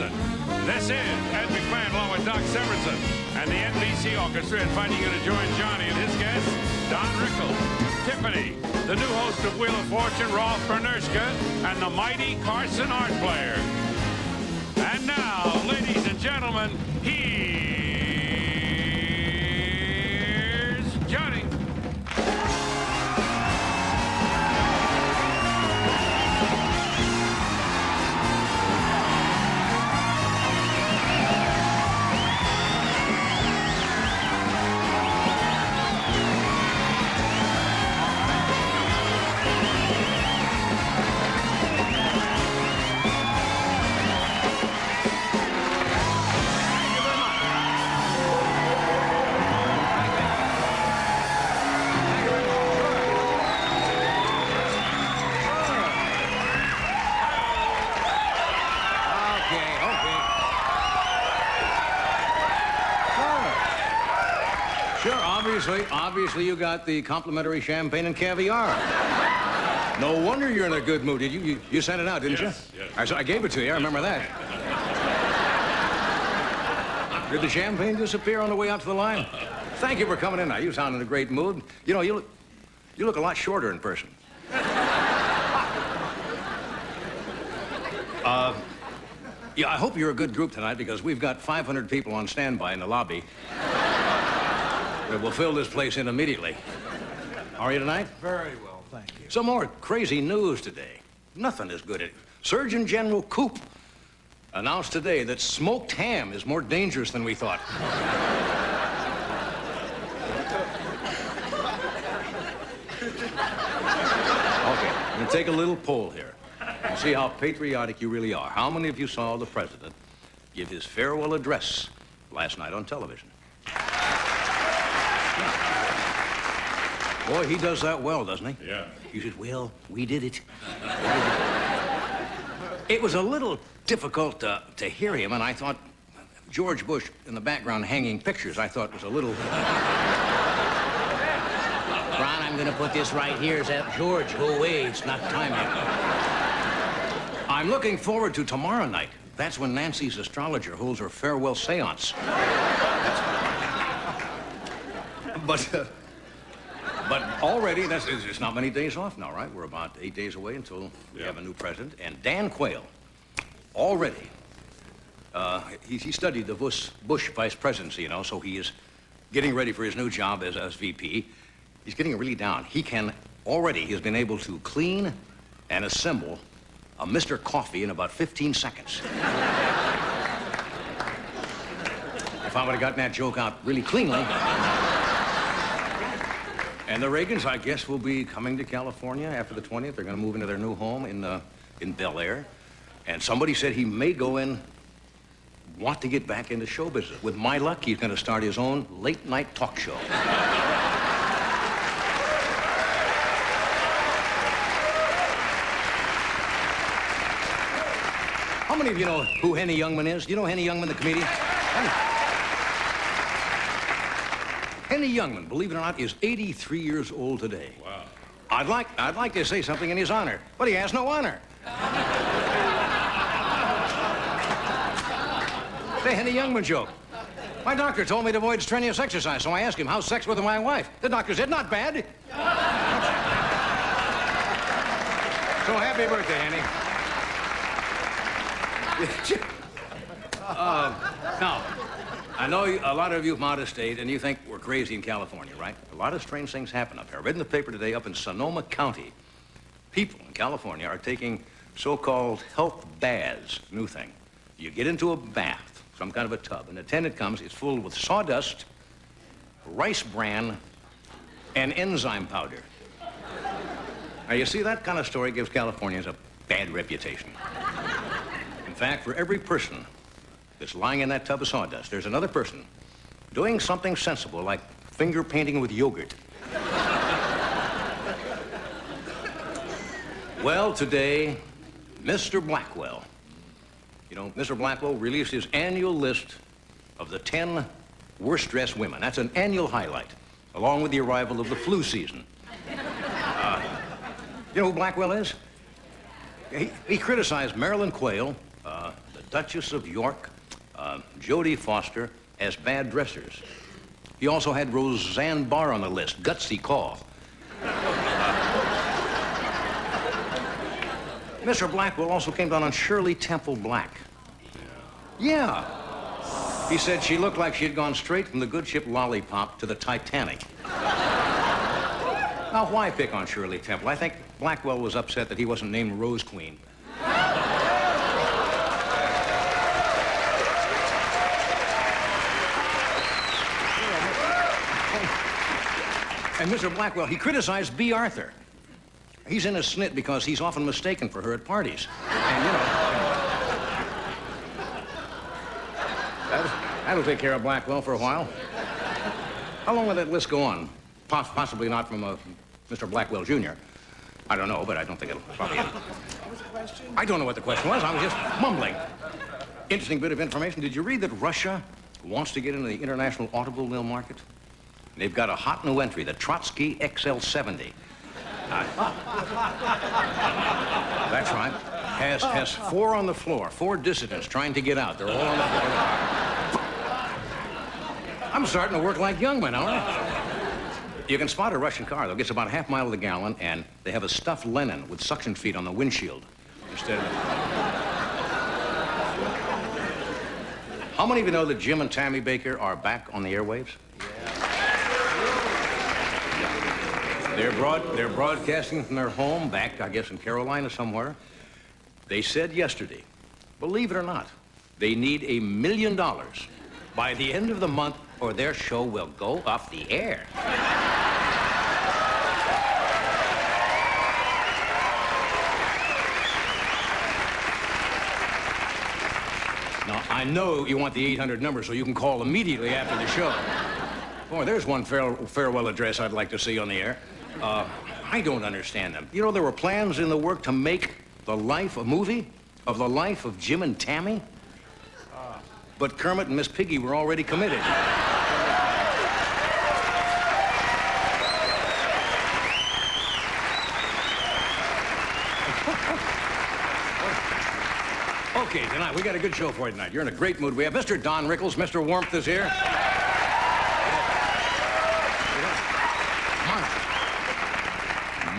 gentlemen, this is Ed McMahon along with Doc Severinsen and the NBC Orchestra inviting you to join Johnny and his guests, Don Rickles, Tiffany, the new host of Wheel of Fortune, Rolf Bernurska, and the mighty Carson art player. And now, ladies and gentlemen, here's Johnny. Obviously, you got the complimentary champagne and caviar. No wonder you're in a good mood. You sent it out, didn't you? Yes. I gave it to you. I remember that. Did the champagne disappear on the way out to the line? Thank you for coming in. Now, you sound in a great mood. You know, you look a lot shorter in person. Yeah, I hope you're a good group tonight because we've got 500 people on standby in the lobby. We'll fill this place in immediately. How are you tonight? Very well, thank you. Some more crazy news today. Nothing is good. Surgeon General Coop announced today that smoked ham is more dangerous than we thought. Okay, I'm going to take a little poll here and see how patriotic you really are. How many of you saw the president give his farewell address last night on television? Boy, he does that well, doesn't he? Yeah. He says, well, we did it. It was a little difficult to hear him, and I thought George Bush in the background hanging pictures, I thought was a little... Ron, I'm going to put this right here. Is that George? Go away. It's not time yet. I'm looking forward to tomorrow night. That's when Nancy's astrologer holds her farewell seance. But already, it's not many days off now, right? We're about 8 days away until we have a new president. And Dan Quayle, already, he studied the Bush vice presidency, you know, so he is getting ready for his new job as VP. He's getting it really down. He has been able to clean and assemble a Mr. Coffee in about 15 seconds. If I would have gotten that joke out really cleanly. And the Reagans, I guess, will be coming to California after the 20th. They're going to move into their new home in Bel Air. And somebody said he may want to get back into show business. With my luck, he's going to start his own late-night talk show. How many of you know who Henny Youngman is? Do you know Henny Youngman, the comedian? Henny Youngman, believe it or not, is 83 years old today. Wow. I'd like to say something in his honor, but he has no honor. Say, Henny Youngman joke. My doctor told me to avoid strenuous exercise, so I asked him, how's sex with my wife? The doctor said, not bad. So happy birthday, Henny. Now, I know a lot of you from out of state, and you think we're crazy in California, right? A lot of strange things happen up here. I read in the paper today up in Sonoma County, people in California are taking so-called health baths, new thing. You get into a bath, some kind of a tub, and the attendant comes, it's full with sawdust, rice bran, and enzyme powder. Now, you see, that kind of story gives Californians a bad reputation. In fact, for every person that's lying in that tub of sawdust, there's another person doing something sensible, like finger painting with yogurt. Well, today, Mr. Blackwell. You know, Mr. Blackwell released his annual list of the 10 worst-dressed women. That's an annual highlight, along with the arrival of the flu season. You know who Blackwell is? He criticized Marilyn Quayle, the Duchess of York, Jodie Foster as bad dressers. He also had Roseanne Barr on the list, gutsy call. Mr. Blackwell also came down on Shirley Temple Black. Yeah. He said she looked like she had gone straight from the good ship Lollipop to the Titanic. Now, why pick on Shirley Temple? I think Blackwell was upset that he wasn't named Rose Queen. And Mr. Blackwell, he criticized B. Arthur. He's in a snit because he's often mistaken for her at parties. And, you know, that'll take care of Blackwell for a while. How long will that list go on? Possibly not from Mr. Blackwell, Jr. I don't know, but I don't think it'll probably... What was the question? I don't know what the question was. I was just mumbling. Interesting bit of information. Did you read that Russia wants to get into the international automobile market? They've got a hot new entry, the Trotsky XL70. That's right. Has 4 on the floor, 4 dissidents trying to get out. They're all on the floor. I'm starting to work like Youngman, all right? You can spot a Russian car, though. It gets about a half mile to the gallon, and they have a stuffed Lenin with suction feet on the windshield instead of... How many of you know that Jim and Tammy Baker are back on the airwaves? They're broadcasting from their home back, I guess, in Carolina somewhere. They said yesterday, believe it or not, they need $1 million by the end of the month or their show will go off the air. Now, I know you want the 800 number so you can call immediately after the show. Boy, there's one farewell address I'd like to see on the air. I don't understand them. You know, there were plans in the work to make The Life a movie of the life of Jim and Tammy. But Kermit and Miss Piggy were already committed. Okay, tonight, we got a good show for you tonight. You're in a great mood. We have Mr. Don Rickles. Mr. Warmth is here.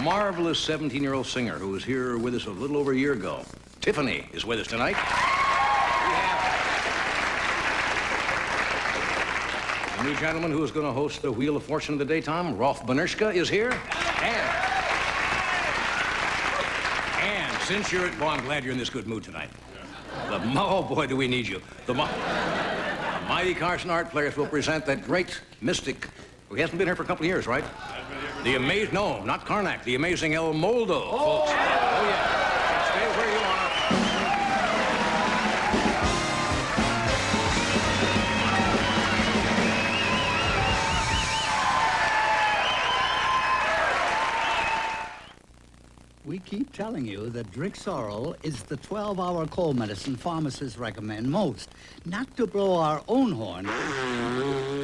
Marvelous 17-year-old singer who was here with us a little over a year ago. Tiffany is with us tonight. A new gentleman who is going to host the Wheel of Fortune in the daytime, Rolf Benershka, is here. And since you're... Well, I'm glad you're in this good mood tonight. Oh, boy, do we need you. The mighty Carson art players will present that great mystic who hasn't been here for a couple of years, right? The amazing... No, not Karnak. The amazing El Moldo, folks. Oh, yeah. Stay where you are. We keep telling you that Drixoral is the 12-hour cold medicine pharmacists recommend most. Not to blow our own horn,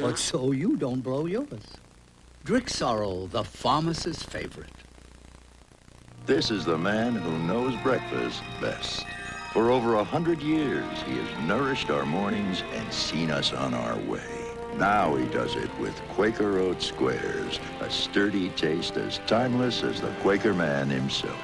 but so you don't blow yours. Drixoral, the pharmacist's favorite. This is the man who knows breakfast best. For over 100 years, he has nourished our mornings and seen us on our way. Now he does it with Quaker Oat Squares, a sturdy taste as timeless as the Quaker man himself.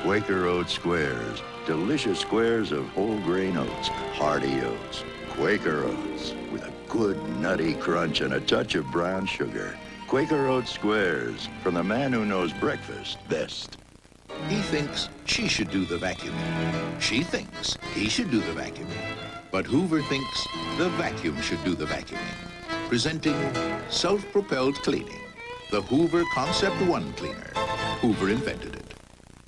Quaker Oat Squares, delicious squares of whole grain oats, hearty oats. Quaker Oats, with a good nutty crunch and a touch of brown sugar. Quaker Oat Squares, from the man who knows breakfast best. He thinks she should do the vacuuming. She thinks he should do the vacuuming. But Hoover thinks the vacuum should do the vacuuming. Presenting self-propelled cleaning. The Hoover Concept 1 cleaner. Hoover invented it.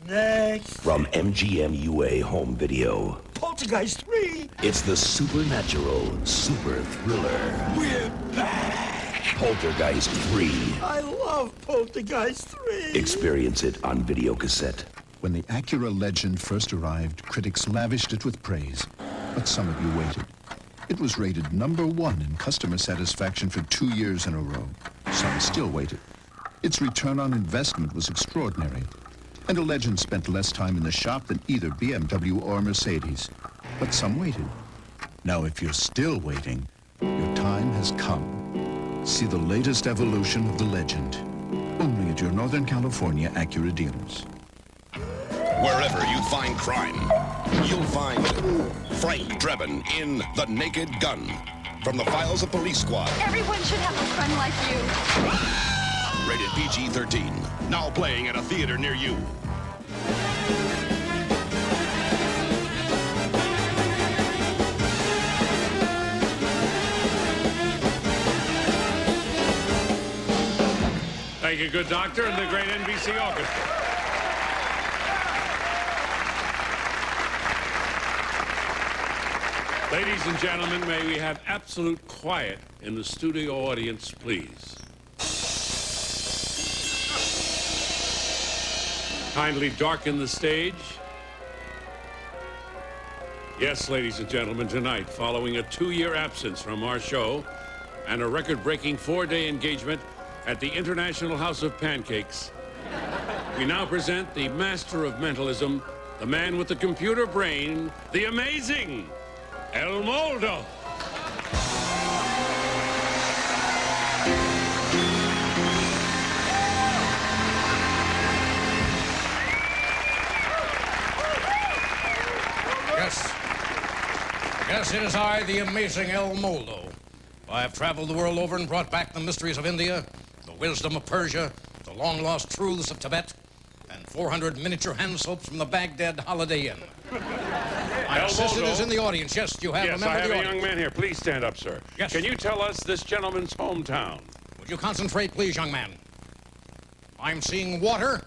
Next. From MGM UA Home Video. Poltergeist 3. It's the supernatural super thriller. We're back. Poltergeist 3. I love Poltergeist 3. Experience it on video cassette. When the Acura Legend first arrived, critics lavished it with praise. But some of you waited. It was rated #1 in customer satisfaction for 2 years in a row. Some still waited. Its return on investment was extraordinary. And a Legend spent less time in the shop than either BMW or Mercedes. but some waited. Now, if you're still waiting, your time has come. See the latest evolution of the legend, only at your Northern California Acura dealers. Wherever you find crime, you'll find Frank Drebin in The Naked Gun. From the files of Police Squad. Everyone should have a friend like you. Rated PG-13. Now playing at a theater near you. Thank you, good doctor, and the great NBC orchestra. Ladies and gentlemen, may we have absolute quiet in the studio audience, please. Kindly darken the stage. Yes, ladies and gentlemen, tonight, following a 2-year absence from our show and a record-breaking 4-day engagement at the International House of Pancakes, we now present the master of mentalism, the man with the computer brain, the amazing El Moldo. Yes, it is I, the amazing El Moldo. I have traveled the world over and brought back the mysteries of India, the wisdom of Persia, the long-lost truths of Tibet, and 400 miniature hand soaps from the Baghdad Holiday Inn. My assistant is in the audience. Yes, you have a member I of have the a audience. young man here. Please stand up, sir. Yes. Can you tell us this gentleman's hometown? Would you concentrate, please, young man? I'm seeing water.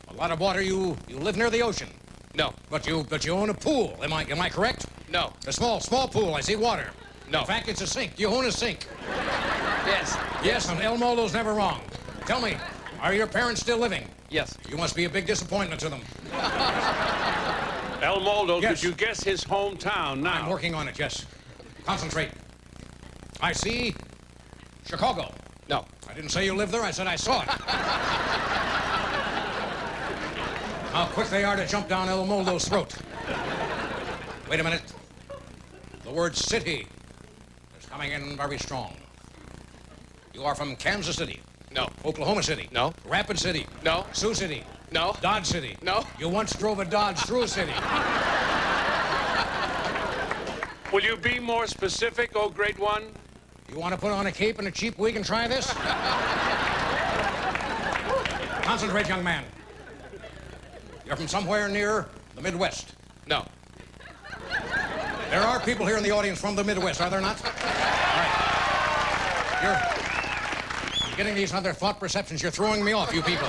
A lot of water. You live near the ocean. No. But you own a pool. Am I correct? No. A small pool. I see water. No. In fact, it's a sink. You own a sink. Yes. Yes, and El Moldo's never wrong. Tell me, are your parents still living? Yes. You must be a big disappointment to them. El Moldo, Yes. could you guess his hometown now? I'm working on it, yes. Concentrate. I see Chicago. No. I didn't say you lived there. I said I saw it. How quick they are to jump down El Moldo's throat. Wait a minute. The word city is coming in very strong. You are from Kansas City. No. Oklahoma City. No. Rapid City. No. Sioux City. No. Dodge City. No. You once drove a Dodge through a city. Will you be more specific, oh great one? You want to put on a cape and a cheap wig and try this? Concentrate, young man. You're from somewhere near the Midwest. No. There are people here in the audience from the Midwest, are there not? All right. You're getting these other thought perceptions. You're throwing me off, you people.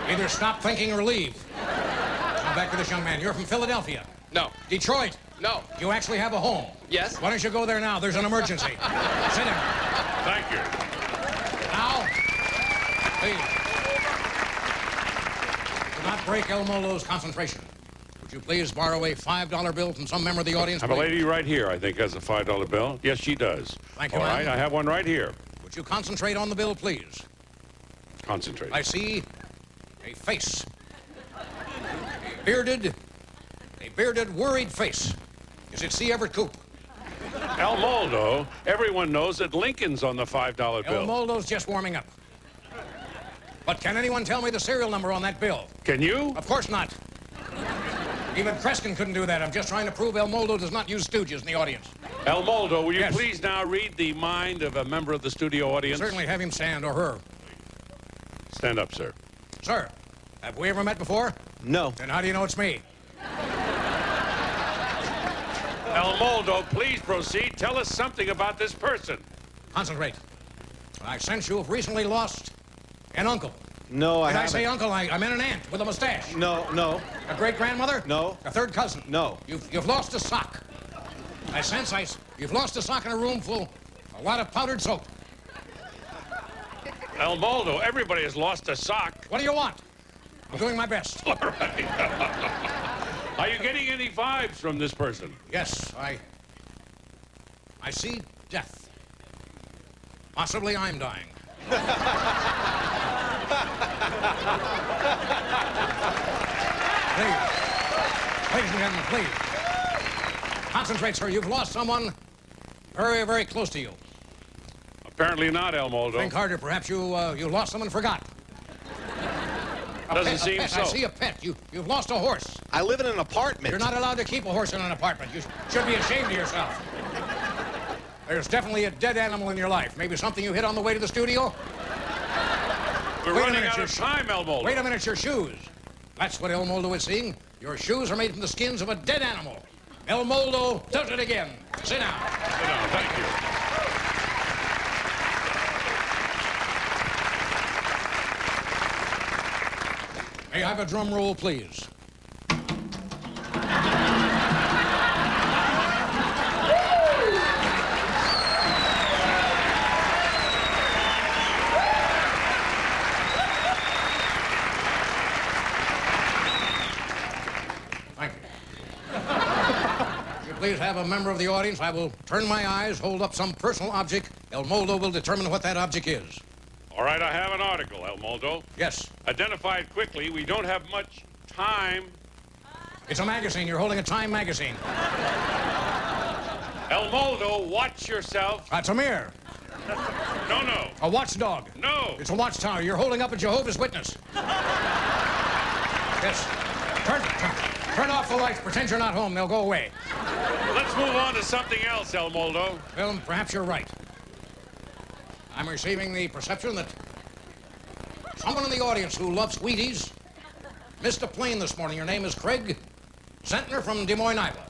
Either stop thinking or leave. Now back to this young man. You're from Philadelphia. No. Detroit. No. You actually have a home. Yes. Why don't you go there now? There's an emergency. Sit down. Thank you. Now, please. Do not break El Moldo's concentration. Would you please borrow a $5 bill from some member of the audience? I have a please? lady right here, I think, has a $5 bill. Yes, she does. Thank you, All ma'am. right, I have one right here. Would you concentrate on the bill, please? Concentrate. I see a face. A bearded, worried face. Is it C. Everett Koop? El Moldo, everyone knows that Lincoln's on the $5 El bill. Moldo's just warming up. But can anyone tell me the serial number on that bill? Can you? Of course not. Even Kreskin couldn't do that. I'm just trying to prove El Moldo does not use stooges in the audience. El Moldo, will you Yes. please now read the mind of a member of the studio audience? Certainly have him stand, or her. Stand up, sir. Sir, have we ever met before? No. Then how do you know it's me? El Moldo, please proceed. Tell us something about this person. Concentrate. I sense you have recently lost an uncle. No, I Did I haven't. say uncle? I meant an aunt with a mustache. No, no. A great-grandmother? No. A third cousin? No. You've lost a sock. I sense you've lost a sock in a room full a lot of powdered soap. El Moldo, everybody has lost a sock. What do you want? I'm doing my best. All right. Are you getting any vibes from this person? Yes, I see death. Possibly I'm dying. Please. Ladies and gentlemen, please. Concentrate, sir. You've lost someone very, very close to you. Apparently not, El Moldo. Think harder. Perhaps you lost someone and forgot. Doesn't seem pet. so. I see a pet. You've lost a horse. I live in an apartment. You're not allowed to keep a horse in an apartment. You should be ashamed of yourself. There's definitely a dead animal in your life. Maybe something you hit on the way to the studio? We're running out of time, El Moldo. Wait a minute, your shoes. That's what El Moldo is seeing. Your shoes are made from the skins of a dead animal. El Moldo does it again. Sit down. Sit down, thank you. May I have a drum roll, please? Thank you. If you please have a member of the audience, I will turn my eyes, hold up some personal object. El Moldo will determine what that object is. All right, I have an article, El Moldo. Yes. Identify it quickly. We don't have much time. It's a magazine. You're holding a Time magazine. El Moldo, watch yourself. That's a mirror. No, no. A watchdog. No. It's a watchtower. You're holding up a Jehovah's Witness. Yes. Turn off the lights. Pretend you're not home. They'll go away. Let's move on to something else, El Moldo. Well, perhaps you're right. I'm receiving the perception that someone in the audience who loves Wheaties missed a plane this morning. Your name is Craig Sentner from Des Moines, Iowa.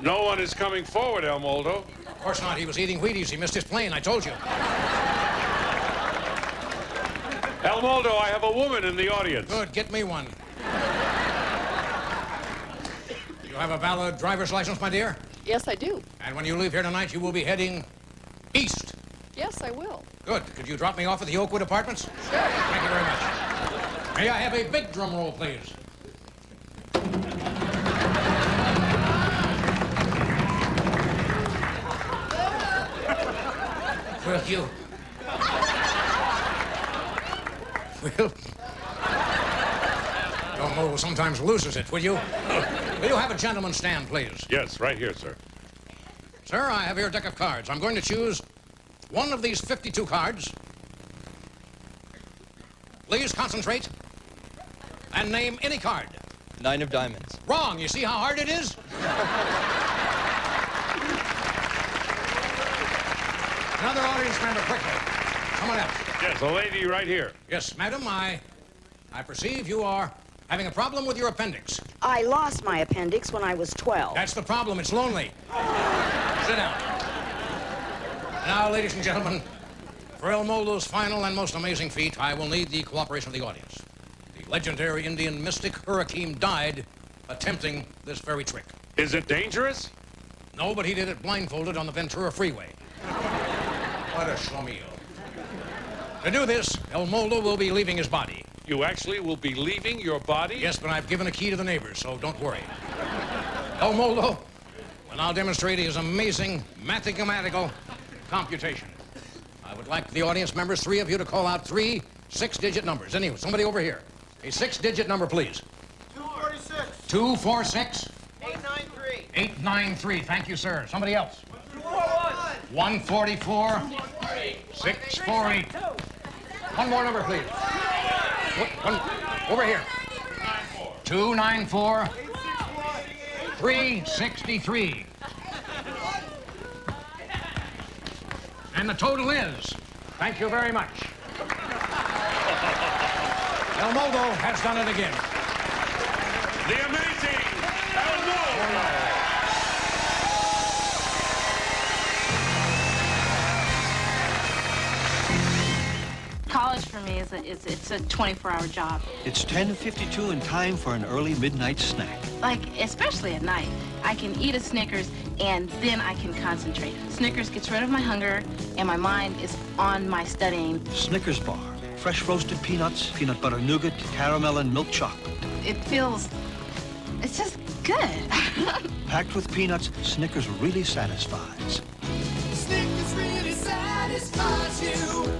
No one is coming forward, El Moldo. Of course not. He was eating Wheaties. He missed his plane. I told you. El Moldo, I have a woman in the audience. Good. Get me one. You have a valid driver's license, my dear? Yes, I do. And when you leave here tonight, you will be heading east. Yes, I will. Good. Could you drop me off at the Oakwood Apartments? Sure. Thank you very much. May I have a big drum roll, please? Will you? Will? Don't move. Sometimes loses it, will you? Will you have a gentleman stand, please? Yes, right here, sir. Sir, I have here a deck of cards. I'm going to choose one of these 52 cards. Please concentrate and name any card. 9 of diamonds. Wrong. You see how hard it is? Another audience member, quickly. Someone else. Yes, a lady right here. Yes, madam, I perceive you are having a problem with your appendix. I lost my appendix when I was 12. That's the problem. It's lonely. Sit down. Now, ladies and gentlemen, for El Moldo's final and most amazing feat, I will need the cooperation of the audience. The legendary Indian mystic Hurricane died attempting this very trick. Is it dangerous? No, but he did it blindfolded on the Ventura Freeway. What a schlemiel. To do this, El Moldo will be leaving his body. You actually will be leaving your body? Yes, but I've given a key to the neighbors, so don't worry. El Moldo will now demonstrate his amazing mathematical computation. I would like the audience members, 3 of you, to call out 3 6-digit numbers. Anyway, somebody over here. A 6-digit number, please. 246. 246. 893. 893. Thank you, sir. Somebody else. 144. 648. One more number, please. One, over here. 294. 363. And the total is, thank you very much. El Moldo has done it again. The amazing El Moldo. College for me is it's a 24-hour job. It's 10:52 and time for an early midnight snack. Like, especially at night. I can eat a Snickers and then I can concentrate. Snickers gets rid of my hunger and my mind is on my studying. Snickers bar. Fresh roasted peanuts, peanut butter nougat, caramel and milk chocolate. It's just good. Packed with peanuts, Snickers really satisfies. Snickers really satisfies you.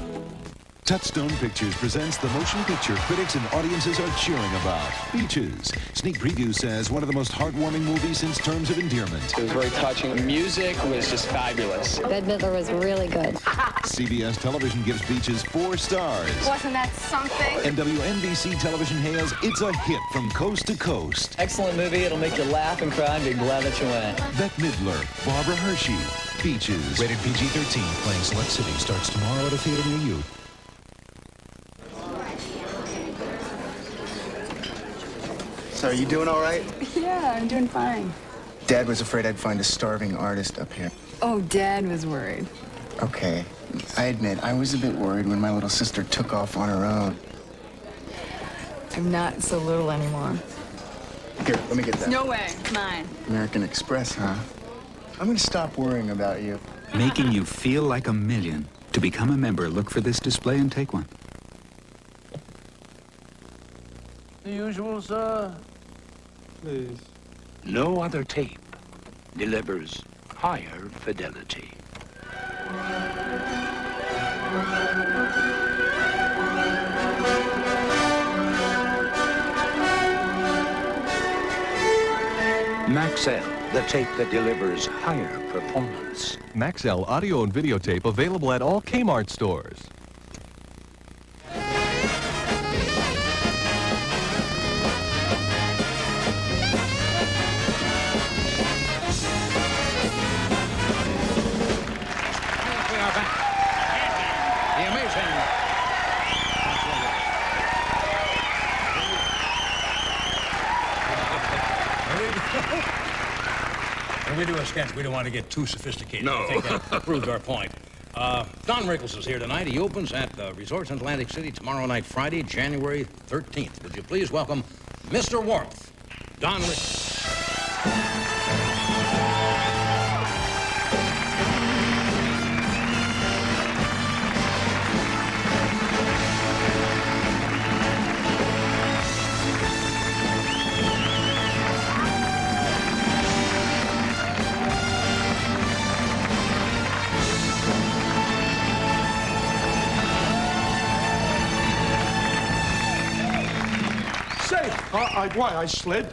Touchstone Pictures presents the motion picture critics and audiences are cheering about, Beaches. Sneak preview says one of the most heartwarming movies since Terms of Endearment. It was very touching. The music was just fabulous. Bette Midler was really good. CBS Television gives Beaches 4 stars. Wasn't that something? And WNBC Television hails it's a hit from coast to coast. Excellent movie. It'll make you laugh and cry and be glad that you went. Bette Midler, Barbara Hershey, Beaches. Rated PG-13, playing select cities, starts tomorrow at a theater near you. So, are you doing all right? Yeah, I'm doing fine. Dad was afraid I'd find a starving artist up here. Oh, Dad was worried. Okay. I admit, I was a bit worried when my little sister took off on her own. I'm not so little anymore. Here, let me get that. No way. Mine. American Express, huh? I'm gonna stop worrying about you. Making you feel like a million. To become a member, look for this display and take one. The usual, sir. Please. No other tape delivers higher fidelity. Maxell, the tape that delivers higher performance. Maxell audio and videotape available at all Kmart stores. When we do a sketch, we don't want to get too sophisticated. No. I think that proved our point. Don Rickles is here tonight. He opens at Resorts in Atlantic City tomorrow night, Friday, January 13th. Would you please welcome Mr. Warmth, Don Rickles.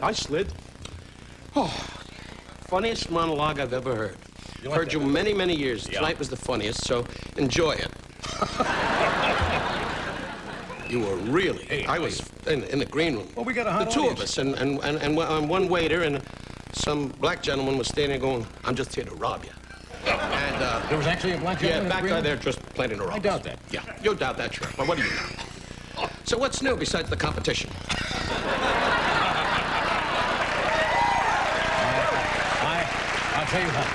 I slid. Oh, funniest monologue I've ever heard. Heard you many, many years. Yeah. Tonight was the funniest, so enjoy it. You were really. Hey, I was in the green room. Well, we got a hot The two audience. of us, and one waiter, and some black gentleman was standing there going, "I'm just here to rob you." And there was actually a black gentleman in the back green guy room? there just planning to rob. I doubt that. Yeah, you doubt that, sure. But what do you know? So what's new besides the competition? I'll tell you what.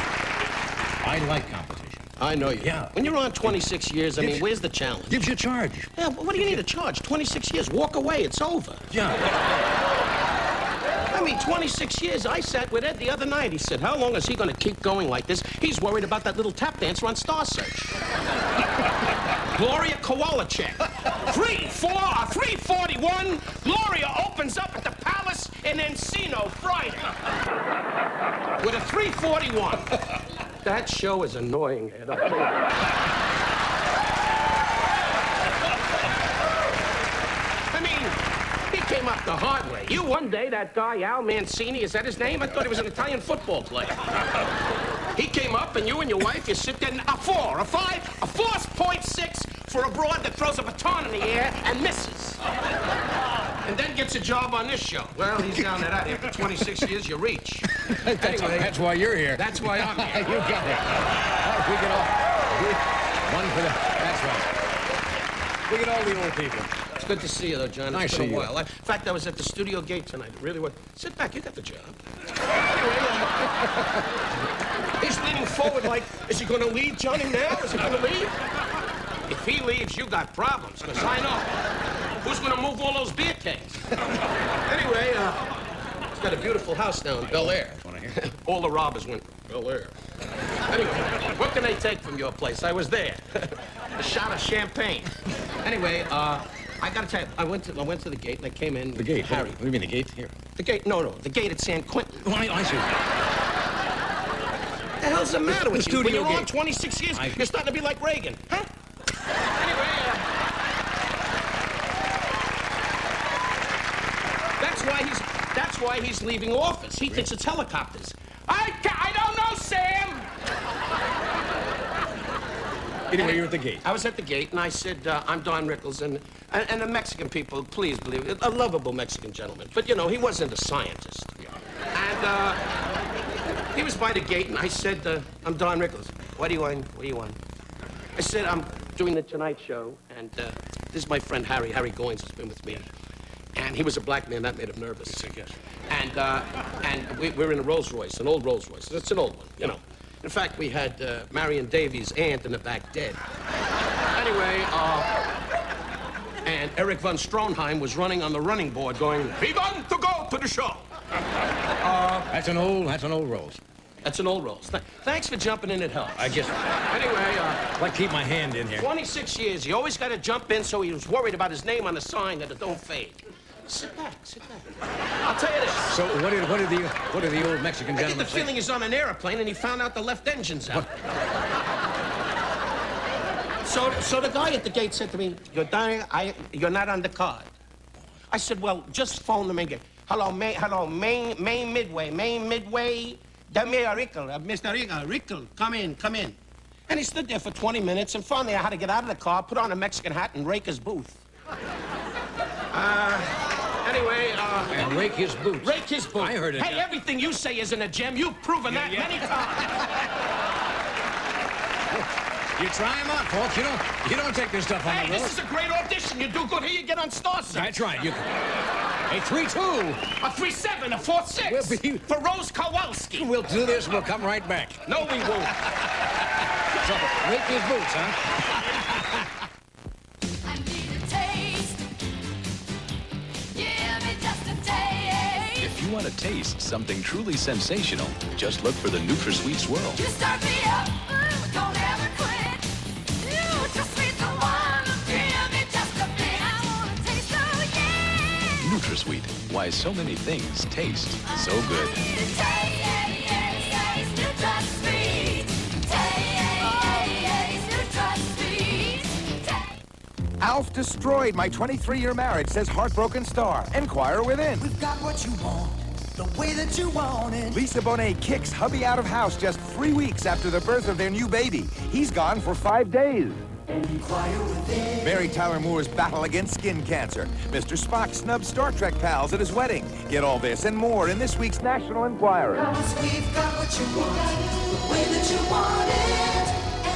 I like competition. I know you. Yeah. When you're on 26 years, I mean, where's the challenge? Gives you a charge. Yeah, but what do you need to charge? 26 years. Walk away. It's over. Yeah. I mean, 26 years. I sat with Ed the other night. He said, how long is he going to keep going like this? He's worried about that little tap dancer on Star Search. Gloria Kowalczyk. 341. Gloria opens up at the Palace in Encino Friday. With a 341. That show is annoying, Ed. I mean, he came up the hard way. You one day, that guy, Al Mancini, is that his name? I thought he was an Italian football player. He came up, and you and your wife, you sit there, a 4, a 5, a 4.6 for a broad that throws a baton in the air and misses. And then gets a job on this show. Well, he's down to that. After 26 years, you reach. That's why you're here. That's why I'm here. You got it. We get all... One for the... That's right. We get all the old people. It's good to see you, though, John. Nice It's been to a see you. while. In fact, I was at the studio gate tonight. It really was. Sit back. You got the job. He's leaning forward like, is he going to leave Johnny now? Is he going to leave? If he leaves, you got problems, because I know. Who's going to move all those beer kegs? Anyway, he's got a beautiful house now in Bel Air. All the robbers went Bel Air. Anyway, what can they take from your place? I was there. A shot of champagne. Anyway, I got to tell you, I went to the gate and I came in. The gate? Harry. What do you mean, the gate? Here. The gate? No. The gate at San Quentin. Oh, I see. What the hell's the matter with The you? When studio you're on gate. 26 years, you're starting to be like Reagan, huh? Anyway, That's why he's leaving office. He thinks it's helicopters. I don't know, Sam. Anyway, you're at the gate. I was at the gate, and I said, I'm Don Rickles, and the Mexican people, please believe it, a lovable Mexican gentleman. But, you know, he wasn't a scientist. And he was by the gate, and I said, I'm Don Rickles. What do you want? What do you want? I said, I'm doing the Tonight Show, and this is my friend Harry. Harry Goins has been with me. And he was a black man. That made him nervous. Yes. And we're in a Rolls Royce, an old Rolls Royce. It's an old one, you know. In fact, we had Marion Davies' aunt in the back dead. Anyway, and Eric von Stroheim was running on the running board going, "We want to go to the show." That's an old Rolls. That's an old Rolls. Thanks for jumping in, it helps. Anyway, I'd like to keep my hand in here. 26 years. He always got to jump in, so he was worried about his name on the sign that it don't fade. Sit back. I'll tell you this. So what did the old Mexican I get gentleman the say? feeling he's on an airplane and he found out the left engine's out. So the guy at the gate said to me, "You're not on the card." I said, "Well, just phone them again. Hello, Main Midway. Mr. Rickles, come in. And he stood there for 20 minutes, and finally I had to get out of the car, put on a Mexican hat, and rake his booth. Anyway, And rake his boots. Rake his boots. I heard it. Hey, everything you say isn't a gem. You've proven that many times. You try him out, folks. You don't take this stuff on the road. This is a great audition. You do good here, you get on Star Search. That's right. A 3-2. A 3-7, a 4-6. For Rose Kowalski. We'll do this. We'll come right back. No, we won't. So, rake his boots, huh? I need a taste. Give me just a taste. If you want to taste something truly sensational, just look for the NutraSweet Swirl. You start me up, don't ever quit. NutraSweet's the one. Give me just a bit. I want to taste, oh yeah. NutraSweet. Why so many things taste so good. I need a taste, NutraSweet. Alf destroyed my 23-year marriage, says heartbroken star. Enquire within. We've got what you want, the way that you want it. Lisa Bonet kicks hubby out of house just 3 weeks after the birth of their new baby. He's gone for 5 days. Enquire within. Mary Tyler Moore's battle against skin cancer. Mr. Spock snubs Star Trek pals at his wedding. Get all this and more in this week's National Enquirer. 'Cause we've got what you want, the way that you want it.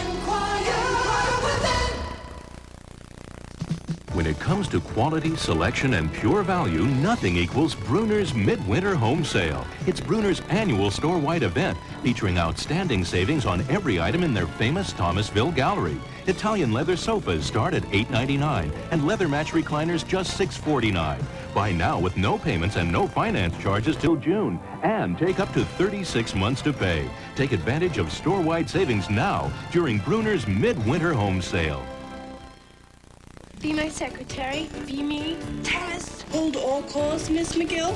Enquire within. When it comes to quality, selection, and pure value, nothing equals Bruner's Midwinter Home Sale. It's Bruner's annual store-wide event featuring outstanding savings on every item in their famous Thomasville gallery. Italian leather sofas start at $8.99 and leather match recliners just $6.49. Buy now with no payments and no finance charges till June, and take up to 36 months to pay. Take advantage of store-wide savings now during Bruner's Midwinter Home Sale. Be my secretary. Be me. Test. Hold all calls, Miss McGill.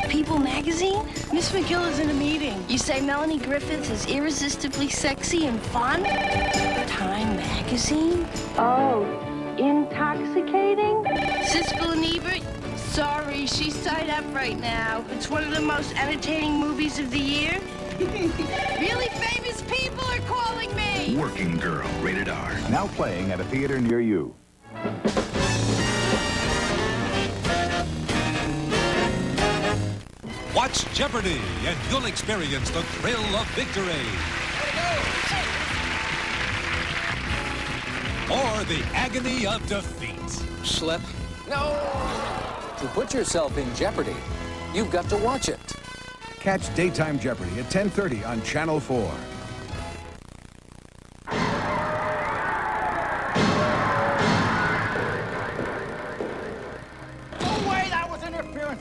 People magazine? Miss McGill is in a meeting. You say Melanie Griffith is irresistibly sexy and fun? Time magazine? Oh, intoxicating? Siskel and Ebert? Sorry, she's tied up right now. It's one of the most entertaining movies of the year. Really famous people are calling me. Working Girl, rated R. Now playing at a theater near you. Watch Jeopardy, and you'll experience the thrill of victory. Or the agony of defeat. Slip? No! To put yourself in jeopardy, you've got to watch it. Catch Daytime Jeopardy at 10:30 on Channel 4.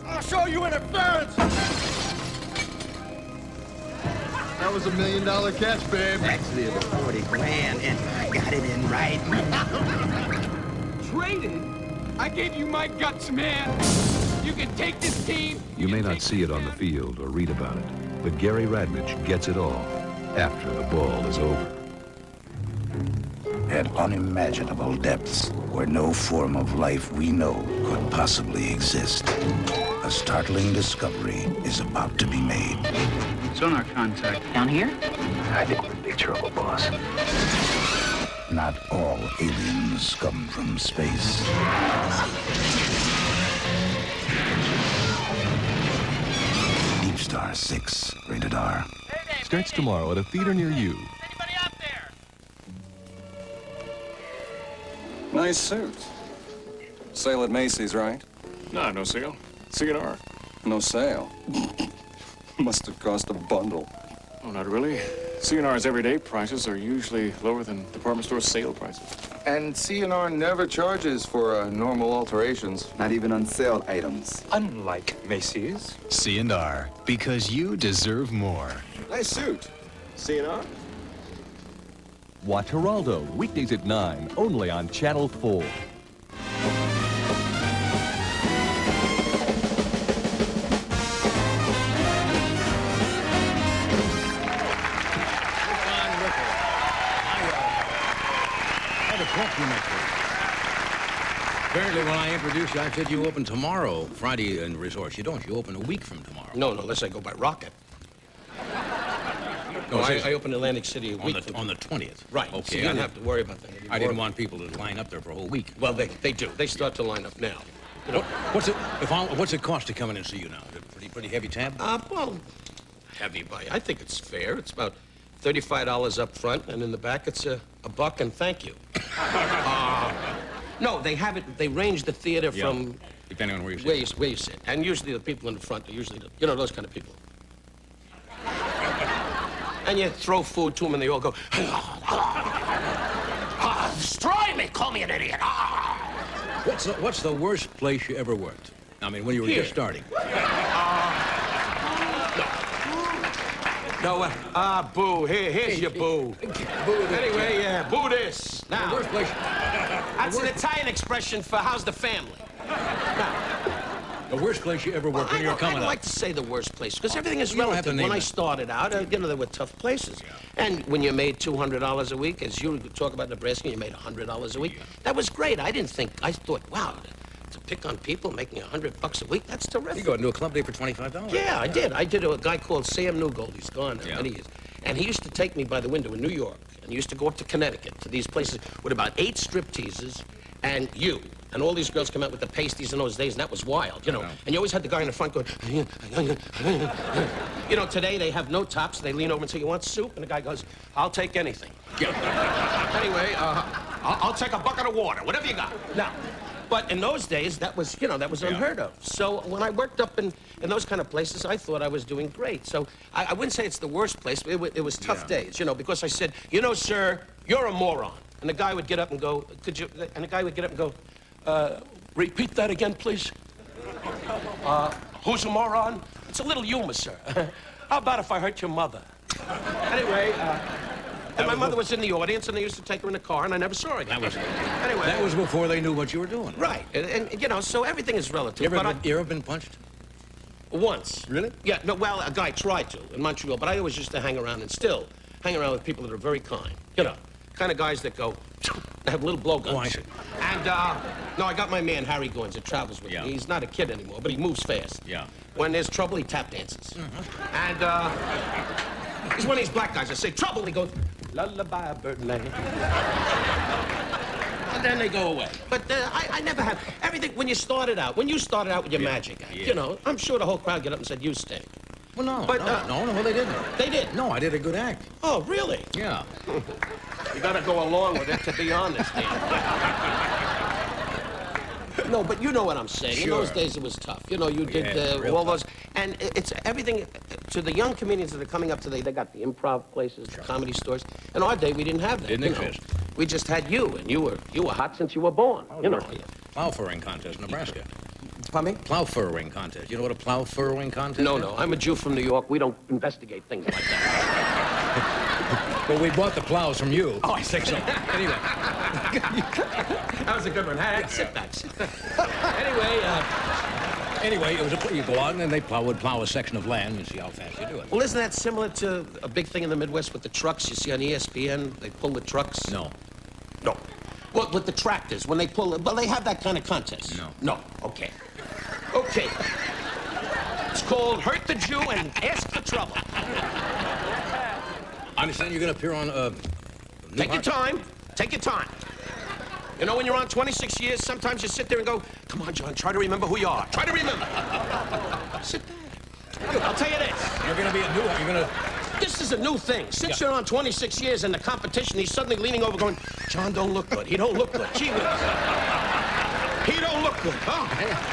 I'll show you interference! That was $1 million catch, babe. Actually, it was 40 grand, and I got it in right. Traded? I gave you my guts, man. You can take this team. You may not see it on the field or read about it, but Gary Radnich gets it all after the ball is over. At unimaginable depths where no form of life we know could possibly exist, A startling discovery is about to be made. Sonar contact. Down here? I think we're in big trouble, boss. Not all aliens come from space. Deep Star 6, rated R. Starts tomorrow at a theater near you. Nice suit. Sale at Macy's, right? No, no sale. C&R. No sale. Must have cost a bundle. Oh, not really. C&R's everyday prices are usually lower than department store sale prices. And C&R never charges for normal alterations. Not even on sale items. Unlike Macy's. C&R, because you deserve more. Nice suit. C&R? Watch Geraldo, weekdays at 9, only on Channel 4. Apparently, when I introduced you, I said you open tomorrow, Friday in resorts. You don't. You open a week from tomorrow. No, unless I go by rocket. No, I open Atlantic City a week on the 20th. Right. Okay. So you don't have to worry about that anymore. I didn't want people to line up there for a whole week. Well, they do. They start to line up now. You know? What's it cost to come in and see you now? Is it pretty heavy tab? Well, heavy by. I think it's fair. It's about $35 up front, and in the back it's a buck and thank you. No, they have it. They range the theater from depending on where you sit. Where you sit, and usually the people in the front are usually those kind of people. And you throw food to them, and they all go, destroy me, call me an idiot. What's the worst place you ever worked? I mean, when you were just starting. No, boo. Here's your boo. Anyway, boo this. Now, the worst place. That's an Italian expression for how's the family. The worst place you ever worked when you were coming up. I like to say the worst place, because everything is relative. When I started out, there were tough places. Yeah. And when you made $200 a week, as you talk about Nebraska, you made $100 a week. Yeah. That was great. I thought, wow, to pick on people making $100 a week, that's terrific. You go into a club day for $25. Yeah, I did. I did a guy called Sam Newgold. He's gone now, many years. And he used to take me by the window in New York, and he used to go up to Connecticut, to these places with about 8 stripteases, and you. And all these girls come out with the pasties in those days, and that was wild, you know. And you always had the guy in the front going, you know, today they have no tops. They lean over and say, you want soup? And the guy goes, I'll take anything. Anyway, I'll take a bucket of water, whatever you got. Now, but in those days, that was, that was unheard of. So when I worked up in those kind of places, I thought I was doing great. So I wouldn't say it's the worst place, but it was tough days, because I said, sir, you're a moron. And the guy would get up and go, and the guy would get up and go, repeat that again, please. Who's a moron? It's a little humor, sir. How about if I hurt your mother? Anyway, and my mother was in the audience, and they used to take her in the car, and I never saw her again. Anyway, that was before they knew what you were doing. Right. And so everything is relative. You ever been punched? Once. Really? Yeah, no, well, a guy tried to in Montreal, but I always used to hang around and still hang around with people that are very kind. Kind of guys that go, they have little blowguns. Oh, I see. And, no, I got my man Harry Goins that travels with me. He's not a kid anymore, but he moves fast. Yeah. When there's trouble, he tap dances. And, he's one of these black guys that say, trouble, he goes, lullaby, Birdland. And then they go away. But I never had, everything, when you started out with your magic act, I'm sure the whole crowd get up and said, you stink. Well, no, but, no, they didn't. They did? No, I did a good act. Oh, really? Yeah. You gotta go along with it, to be honest, Dan. No, but you know what I'm saying. Sure. In those days, it was tough. You did all those. And it's everything, to the young comedians that are coming up today, they got the improv places, the comedy stores. In our day, we didn't have that. Didn't exist. We just had you, and you were hot since you were born. Plow furrowing contest in Nebraska. Pardon me? Plow furrowing contest. You know what a plow furrowing contest is? No. I'm a Jew from New York. We don't investigate things like that. Well, we bought the plows from you. Oh, I think so. Anyway. That was a good one. Hey, sit back. Anyway, it was you go out and they would plow a section of land and see how fast you do it. Well, isn't that similar to a big thing in the Midwest with the trucks? You see on ESPN, they pull the trucks? No. Well, with the tractors, when they pull it, well, they have that kind of contest. No. Okay. That's called hurt the Jew and ask for trouble. I understand you're going to appear on, Take your time. Take your time. You know, when you're on 26 years, sometimes you sit there and go, come on, John, try to remember who you are. Try to remember. Sit there. I'll tell you this. You're going to be a new one. You're going to... This is a new thing. Since you're on 26 years in the competition, he's suddenly leaning over going, John don't look good. He don't look good. Gee whiz. He don't look good. Oh,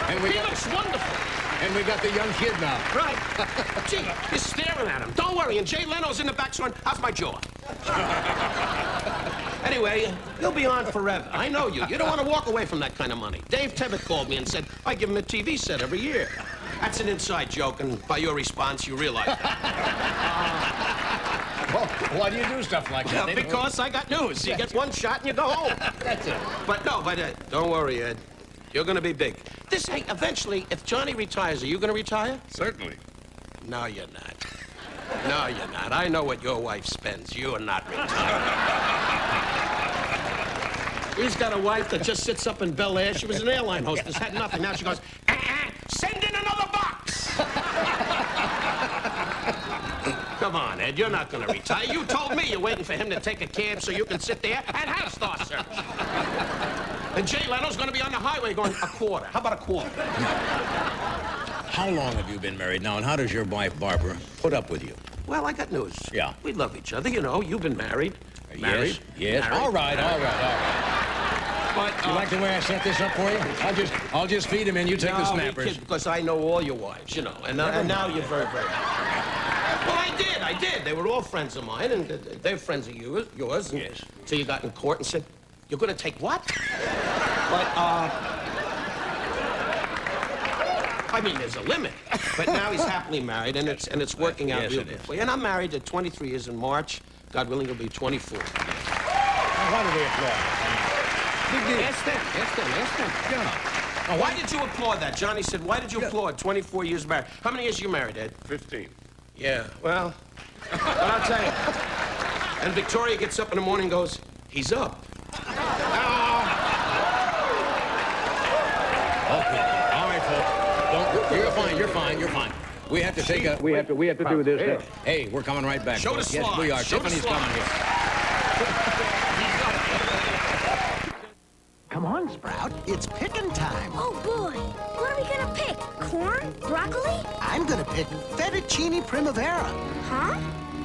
and he looks wonderful. And we got the young kid now. Right. Gee, you're staring at him. Don't worry. And Jay Leno's in the back saying, how's my jaw? Anyway, you'll be on forever. I know you. You don't want to walk away from that kind of money. Dave Tebbutt called me and said, I give him a TV set every year. That's an inside joke, and by your response, you realize that. Well, why do you do stuff like that? Well, because I got news. You get one shot and you go home. That's it. But don't worry, Ed. You're going to be big. Hey, eventually, if Johnny retires, are you going to retire? Certainly. No, you're not. No, you're not. I know what your wife spends. You are not retired. He's got a wife that just sits up in Bel Air. She was an airline hostess, had nothing. Now she goes, send in another box. Come on, Ed, you're not going to retire. You told me you're waiting for him to take a cab so you can sit there and have Star Search. And Jay Leno's going to be on the highway going, a quarter. How about a quarter? How long have you been married now, and how does your wife, Barbara, put up with you? Well, I got news. Yeah. We love each other, you know. You've been married. Yes. Married. All right. But, you like the way I set this up for you? I'll just feed him and you take the snappers. Kid, because I know all your wives, you know. And now you're very, very happy. Well, I did. They were all friends of mine, and they're friends of yours. And yes. So you got in court and said, you're going to take what? But, I mean, there's a limit. But now he's happily married, and it's working out real beautifully. And I'm married at 23 years in March. God willing, it'll be 24. Why do we applaud? Big deal. Ask them. Yeah. Why did you applaud that? Johnny said, why did you applaud 24 years married? How many years you married, Ed? 15. Yeah, well, but I'll tell you. And Victoria gets up in the morning and goes, he's up. Okay. All right, folks. You're fine. We have to take a... We have to do this. Hey, we're coming right back. Show the slide. Yes, we are. Show Tiffany's the slide. coming here. Come on, Sprout. It's picking time. Oh, boy. What are we gonna pick? Corn? Broccoli? I'm gonna pick fettuccine primavera. Huh?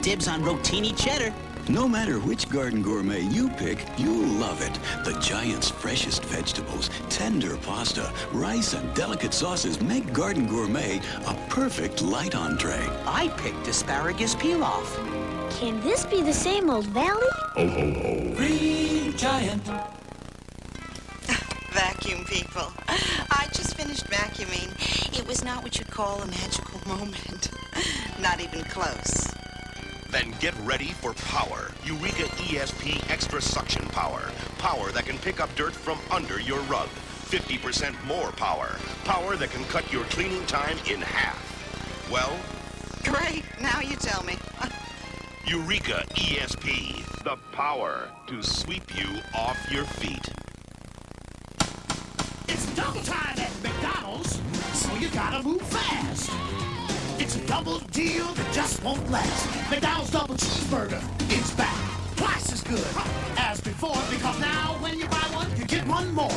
Dibs on rotini cheddar. No matter which garden gourmet you pick, you'll love it. The Giant's freshest vegetables, tender pasta, rice, and delicate sauces make Garden Gourmet a perfect light entree. I picked asparagus pilaf. Can this be the same old valley? Ho, ho, ho. Green Giant. Vacuum people. I just finished vacuuming. It was not what you'd call a magical moment. Not even close. Then get ready for power. Eureka ESP Extra Suction Power. Power that can pick up dirt from under your rug. 50% more power. Power that can cut your cleaning time in half. Well? Great. Now you tell me. Eureka ESP. The power to sweep you off your feet. It's double time at McDonald's, so you gotta move fast. It's a double deal that just won't last. McDonald's Double Cheeseburger, it's back. Twice as good as before, because now when you buy one, you get one more.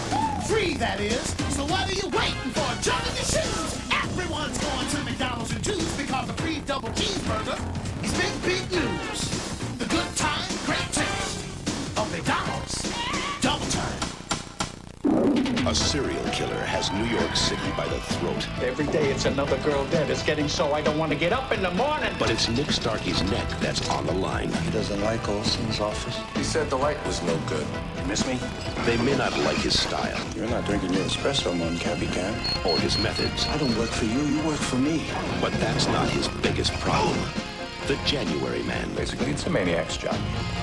Free, that is. So what are you waiting for? Jump in your shoes. Everyone's going to McDonald's in twos because the free Double Cheeseburger is big, big news. The good time, great taste of McDonald's Double Time. A serial killer has New York City by the throat. Every day it's another girl dead. It's getting so I don't want to get up in the morning. But it's Nick Starkey's neck that's on the line. He doesn't like Olson's office. He said the light was no good. You miss me? They may not like his style. You're not drinking your espresso, Mon Capitan. Or his methods. I don't work for you, you work for me. But that's not his biggest problem. The January Man. Basically, it's a maniac's job.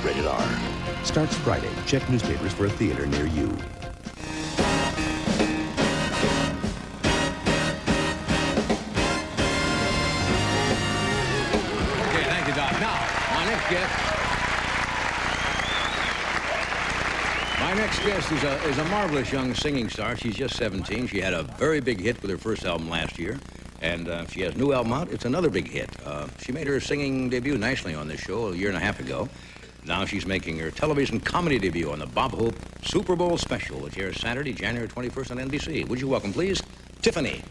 Rated R. Starts Friday. Check newspapers for a theater near you. My next guest is a marvelous young singing star. She's just 17. She had a very big hit with her first album last year. And she has a new album out. It's another big hit. She made her singing debut nationally on this show a year and a half ago. Now she's making her television comedy debut on the Bob Hope Super Bowl special, which airs Saturday, January 21st on NBC. Would you welcome, please, Tiffany.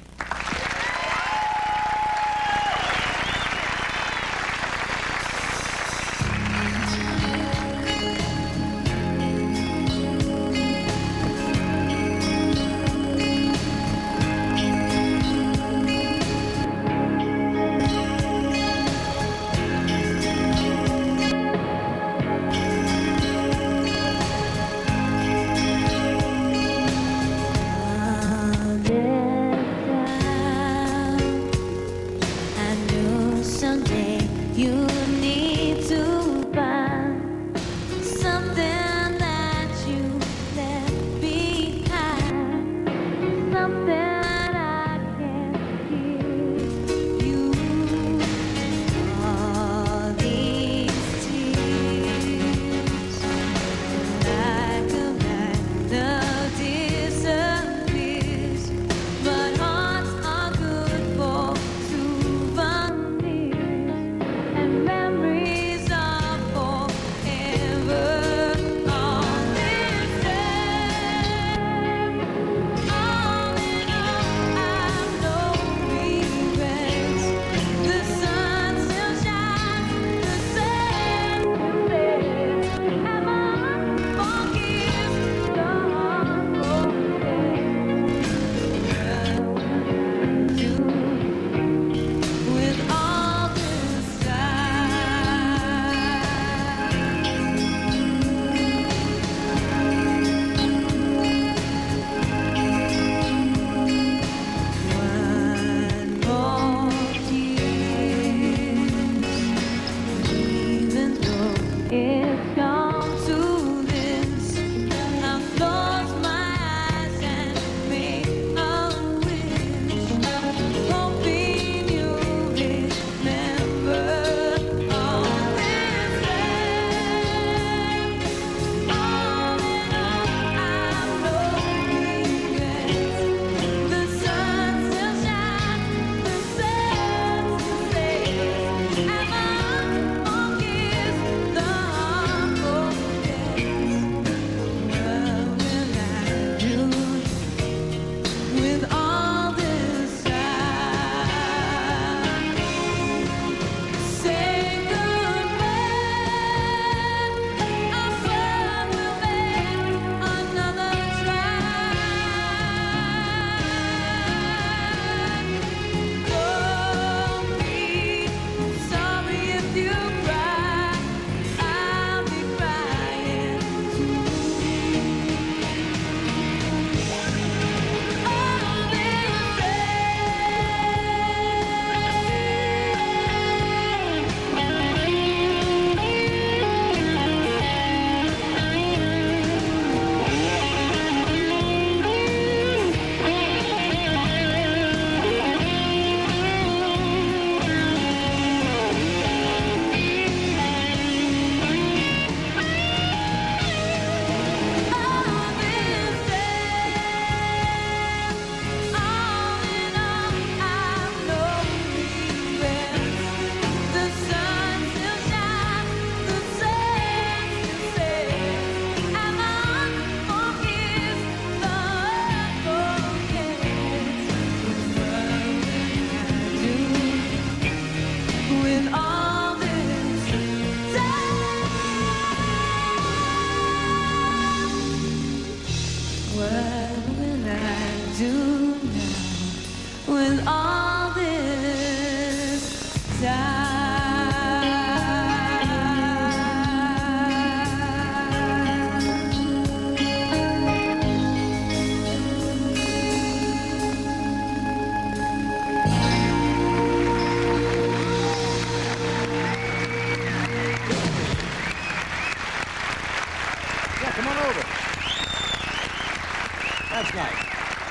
That's nice.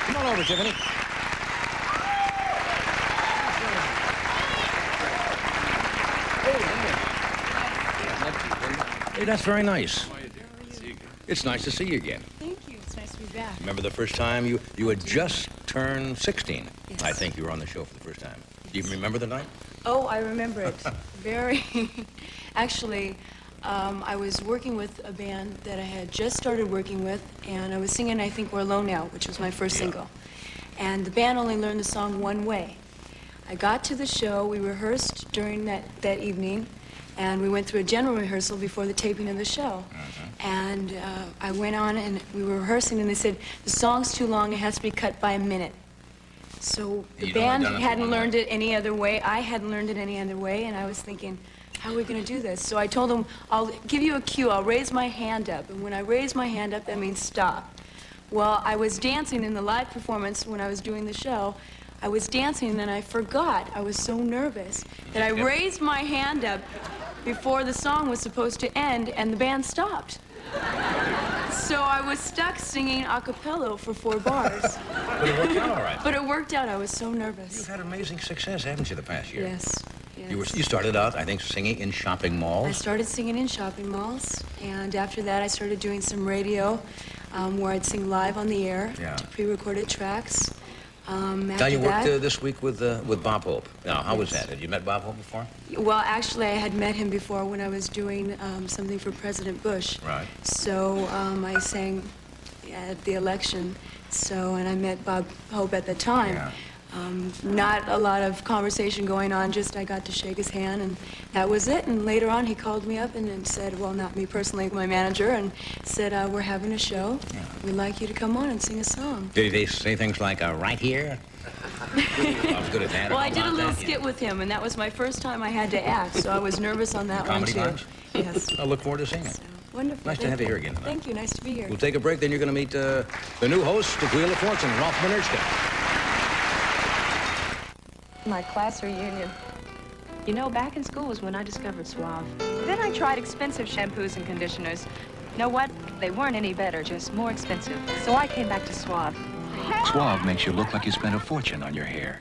Come on over, Tiffany. Hey, that's very nice. It's nice to see you again. Thank you. It's nice to You bet. Remember the first time you had just turned 16? Yes. I think you were on the show for the first time. Do you even remember the night? Oh, I remember it very. Actually, I was working with a band that I had just started working with, and I was singing I Think We're Alone Now, which was my first single. And the band only learned the song one way. I got to the show, we rehearsed during that evening, and we went through a general rehearsal before the taping of the show. And I went on and we were rehearsing, and they said, the song's too long, it has to be cut by a minute. So the band hadn't learned it any other way. I hadn't learned it any other way, and I was thinking, how are we going to do this? So I told them, I'll give you a cue. I'll raise my hand up. And when I raise my hand up, that means stop. Well, I was dancing in the live performance when I was doing the show. I was dancing, and I forgot. I was so nervous that I raised my hand up before the song was supposed to end, and the band stopped. So I was stuck singing a cappella for 4 bars. But it worked out all right. But it worked out. I was so nervous. You've had amazing success, haven't you, the past year? Yes. Yes. You started out, I think, singing in shopping malls. I started singing in shopping malls, and after that I started doing some radio where I'd sing live on the air to pre-recorded tracks. Now you worked this week with Bob Hope. Now, how was that? Had you met Bob Hope before? Well, actually, I had met him before when I was doing something for President Bush. Right. So I sang at the election, and I met Bob Hope at the time. Yeah. Not a lot of conversation going on, just I got to shake his hand, and that was it. And later on, he called me up and said, well, not me personally, my manager, and said, we're having a show. Yeah. We'd like you to come on and sing a song. Did they say things like, right here? I was good at that. Well, I did a little skit with him, and that was my first time I had to act, so I was nervous on that one, too. Comedy times? Yes. I look forward to seeing it. Wonderful. Nice to have you here again tonight. Thank you. Nice to be here. We'll take a break, then you're going to meet the new host of Wheel of Fortune, Ralph Minerska. My class reunion. You know, back in school was when I discovered Suave. Then I tried expensive shampoos and conditioners. You know what? They weren't any better, just more expensive. So I came back to Suave. Suave makes you look like you spent a fortune on your hair.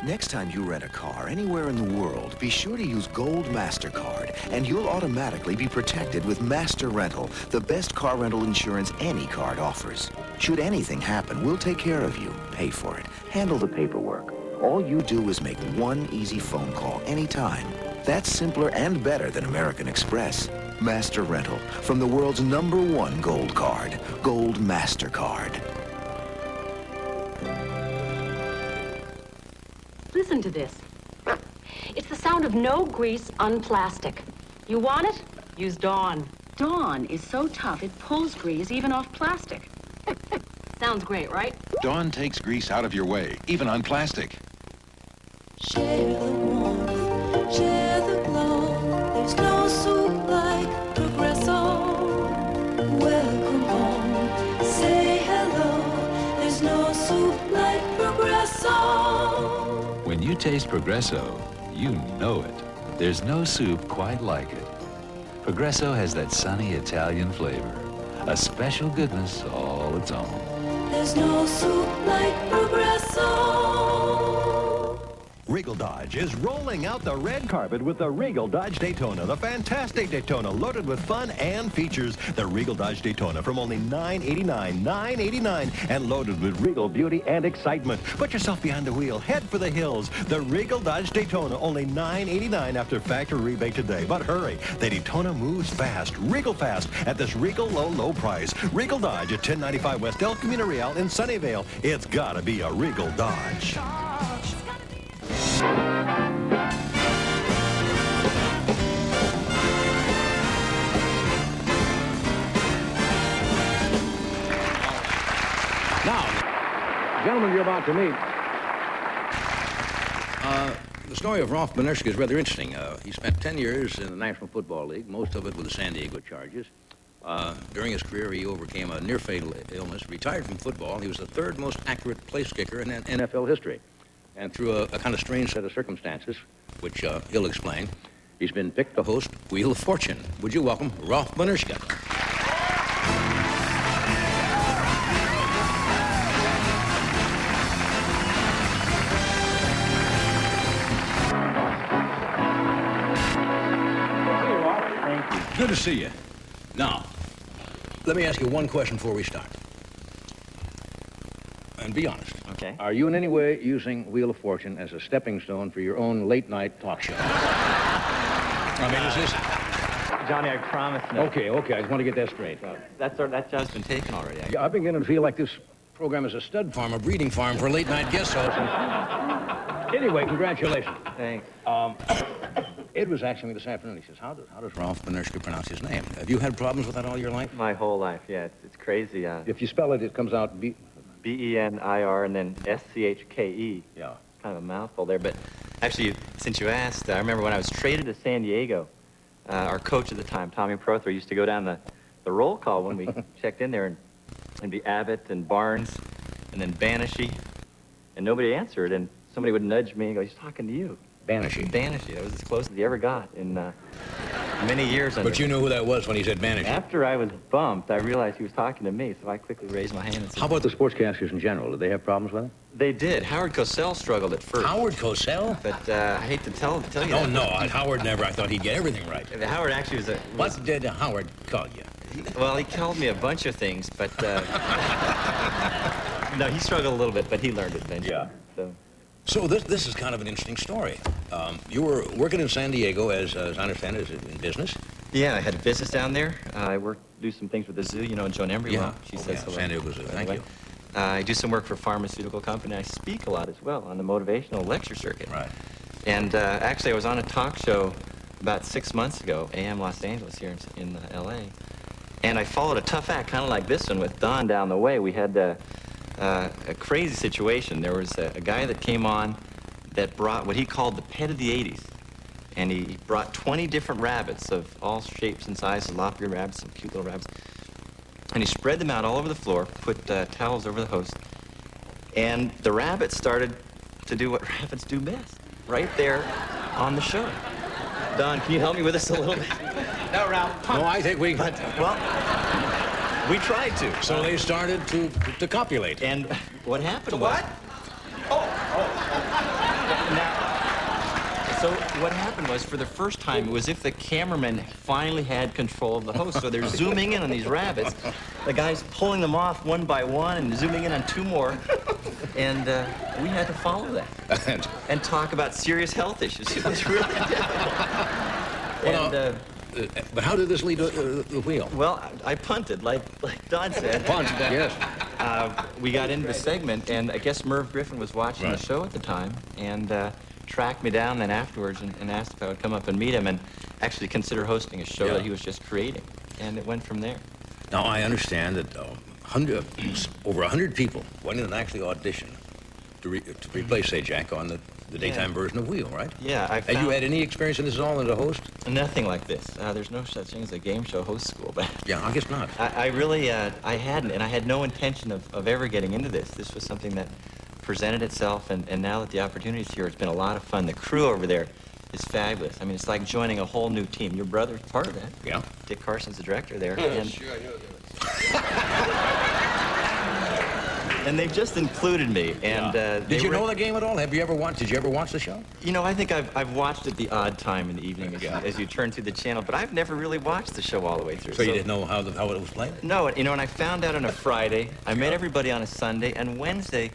Next time you rent a car anywhere in the world, be sure to use Gold MasterCard, and you'll automatically be protected with Master Rental, the best car rental insurance any card offers. Should anything happen, we'll take care of you, pay for it, handle the paperwork. All you do is make one easy phone call anytime. That's simpler and better than American Express. Master Rental, from the world's #1 gold card, Gold MasterCard. Listen to this. It's the sound of no grease on plastic. You want it? Use Dawn. Dawn is so tough it pulls grease even off plastic. Sounds great, right? Dawn takes grease out of your way, even on plastic. Share the warmth, share the glow. There's no soup like Progresso. Welcome home, say hello. There's no soup like Progresso. When you taste Progresso, you know it. There's no soup quite like it. Progresso has that sunny Italian flavor, a special goodness all its own. There's no soup like Progresso. Regal Dodge is rolling out the red carpet with the Regal Dodge Daytona, the fantastic Daytona loaded with fun and features. The Regal Dodge Daytona from only $989, and loaded with Regal beauty and excitement. Put yourself behind the wheel, head for the hills. The Regal Dodge Daytona, only $989 after factory rebate today. But hurry, the Daytona moves fast, Regal fast, at this Regal low price. Regal Dodge at 1095 West El Camino Real in Sunnyvale. It's gotta be a Regal Dodge. Now, gentlemen, you're about to meet. The story of Ralph Minerska is rather interesting. He spent 10 years in the National Football League, most of it with the San Diego Chargers. During his career, he overcame a near-fatal illness, retired from football. He was the third most accurate place kicker in NFL history. And through a kind of strange set of circumstances, which he'll explain, he's been picked to host Wheel of Fortune. Would you welcome Ralph Minerska? Good to see you. Now, let me ask you one question before we start. And be honest. Okay. Are you in any way using Wheel of Fortune as a stepping stone for your own late-night talk show? I mean, is this... Johnny, I promise no. Okay, I just want to get that straight. That job's been taken already. Yeah, I'm beginning to feel like this program is a stud farm, a breeding farm for late-night guest hosts. Anyway, congratulations. Thanks. Ed was asking me this afternoon, he says, how does Ralph Benershka pronounce his name? Have you had problems with that all your life? My whole life, yeah. It's crazy. If you spell it, it comes out B-E-N-I-R and then S-C-H-K-E. Yeah. It's kind of a mouthful there, but actually, since you asked, I remember when I was traded to San Diego, our coach at the time, Tommy Prothero, used to go down the roll call when we checked in there, and it'd be Abbott and Barnes and then Banishee, and nobody answered, and somebody would nudge me and go, he's talking to you. Banishee. Banishee. That was as close as he ever got in many years. But you knew who that was when he said Banishee. After I was bumped, I realized he was talking to me, so I quickly raised my hand and said... How about the sportscasters in general? Did they have problems with it? They did. Howard Cosell struggled at first. Howard Cosell? But I hate to tell you Oh, that. no, Howard never. I thought he'd get everything right. Howard actually was What did Howard call you? Well, he called me a bunch of things, but... no, he struggled a little bit, but he learned it eventually. Yeah. So this is kind of an interesting story. You were working in San Diego, as I understand it, in business? Yeah, I had a business down there. I do some things with the zoo, you know, Joan Embry. Yeah. She says hello. San Diego Zoo, thank you. I do some work for a pharmaceutical company. I speak a lot as well on the motivational lecture circuit. Right. And actually, I was on a talk show about 6 months ago, AM Los Angeles here in L.A., and I followed a tough act, kind of like this one, with Don down the way. We had a crazy situation. There was a guy that came on that brought what he called the pet of the 80s. And he brought 20 different rabbits of all shapes and sizes, lop-eared rabbits, some cute little rabbits. And he spread them out all over the floor, put towels over the host. And the rabbits started to do what rabbits do best, right there on the show. Don, can you help me with this a little bit? No, Ralph. No, I think we... Well, we tried to. So they started to copulate. And what happened was... So what happened was, for the first time, it was as if the cameraman finally had control of the host. So they're zooming in on these rabbits. The guy's pulling them off one by one and zooming in on two more. And we had to follow that and talk about serious health issues. It was really difficult. But how did this lead to the wheel? Well, I punted, like Don said. Punted, yes. We got into the segment, and I guess Merv Griffin was watching the show at the time, and tracked me down then afterwards and asked if I would come up and meet him and actually consider hosting a show that he was just creating. And it went from there. Now, I understand that over 100 people went in and actually auditioned to replace, say, Jack on the daytime version of Wheel, right? Yeah, I found... Have you had any experience in this at all as a host? Nothing like this. There's no such thing as a game show host school. But yeah, I guess not. I really, I hadn't, and I had no intention of ever getting into this. This was something that presented itself, and now that the opportunity's here, it's been a lot of fun. The crew over there is fabulous. I mean, it's like joining a whole new team. Your brother's part of that. Yeah. Dick Carson's the director there. And sure, I know that. And they've just included me. And did you know the game at all? Have you ever watched? Did you ever watch the show? You know, I think I've watched it the odd time in the evening as you turn through the channel, but I've never really watched the show all the way through. So you didn't know how it was played? No, you know, and I found out on a Friday. I met everybody on a Sunday, and Wednesday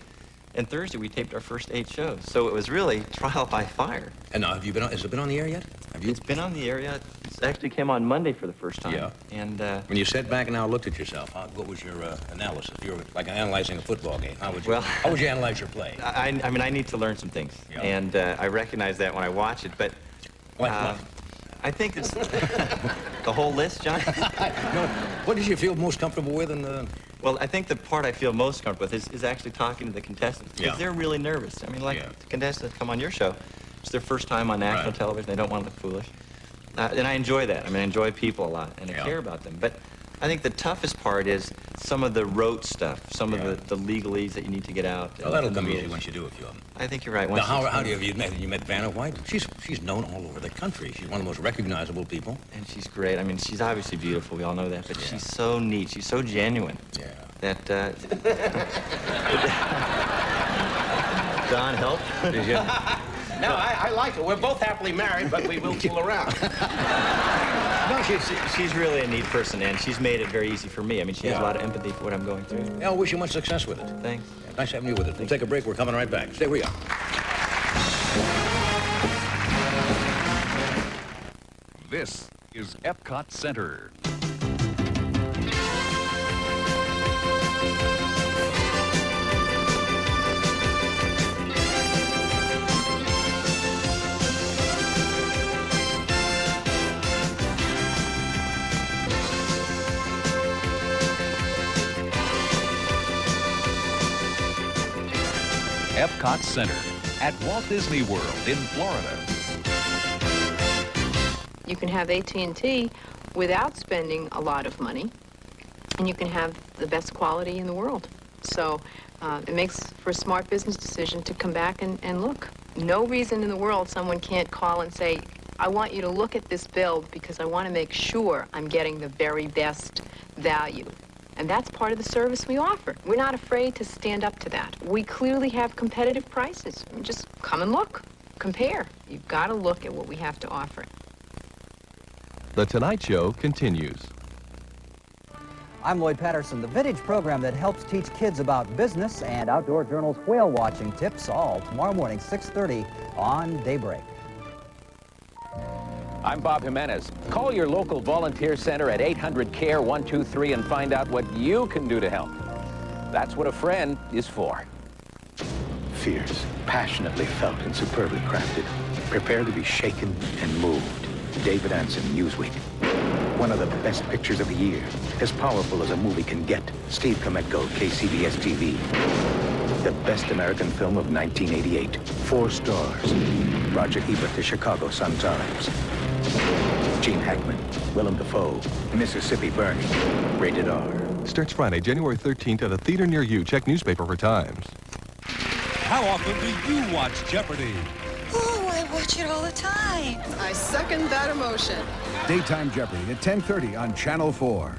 and Thursday we taped our first 8 shows. So it was really trial by fire. And now, has it been on the air yet? It's been on the air yet. It actually came on Monday for the first time. Yeah. And when you sat back and now looked at yourself, what was your analysis? You were like analyzing a football game. How would you analyze your play? I mean, I need to learn some things, and I recognize that when I watch it. But I think it's the whole list, John. No, what did you feel most comfortable with? Well, I think the part I feel most comfortable with is actually talking to the contestants, because they're really nervous. I mean, like the contestants that come on your show, it's their first time on national television. They don't want to look foolish. And I enjoy that. I mean, I enjoy people a lot, and I care about them. But I think the toughest part is some of the rote stuff, some of the legalese that you need to get out. Well, that'll come easy once you do a few of them. I think you're right. Now, how do you met Vanna White? She's known all over the country. She's one of the most recognizable people. And she's great. I mean, she's obviously beautiful. We all know that. But she's so neat. She's so genuine. Yeah. That Don helped. Did you? No, I like her. We're both happily married, but we will fool around. No, she's really a neat person, and she's made it very easy for me. I mean, she has a lot of empathy for what I'm going through. Yeah, I wish you much success with it. Thanks. Yeah, nice having you with it. We'll take a break. We're coming right back. Stay where you are. This is Epcot Center. Epcot Center at Walt Disney World in Florida. You can have AT&T without spending a lot of money, and you can have the best quality in the world. So it makes for a smart business decision to come back and look. No reason in the world someone can't call and say, I want you to look at this bill because I want to make sure I'm getting the very best value. And that's part of the service we offer. We're not afraid to stand up to that. We clearly have competitive prices. Just come and look, compare. You've got to look at what we have to offer. The Tonight Show continues. I'm Lloyd Patterson, the vintage program that helps teach kids about business and Outdoor Journal's whale watching tips, all tomorrow morning, 6:30 on Daybreak. I'm Bob Jimenez. Call your local volunteer center at 800-CARE-123 and find out what you can do to help. That's what a friend is for. Fierce, passionately felt and superbly crafted. Prepare to be shaken and moved. David Anson, Newsweek. One of the best pictures of the year. As powerful as a movie can get. Steve Kometko, KCBS TV. The best American film of 1988. 4 stars. Roger Ebert, The Chicago Sun-Times. Gene Hackman, Willem Dafoe, Mississippi Burning. Rated R. Starts Friday, January 13th at a theater near you. Check newspaper for times. How often do you watch Jeopardy! Oh, I watch it all the time. I second that emotion. Daytime Jeopardy at 10:30 on Channel 4.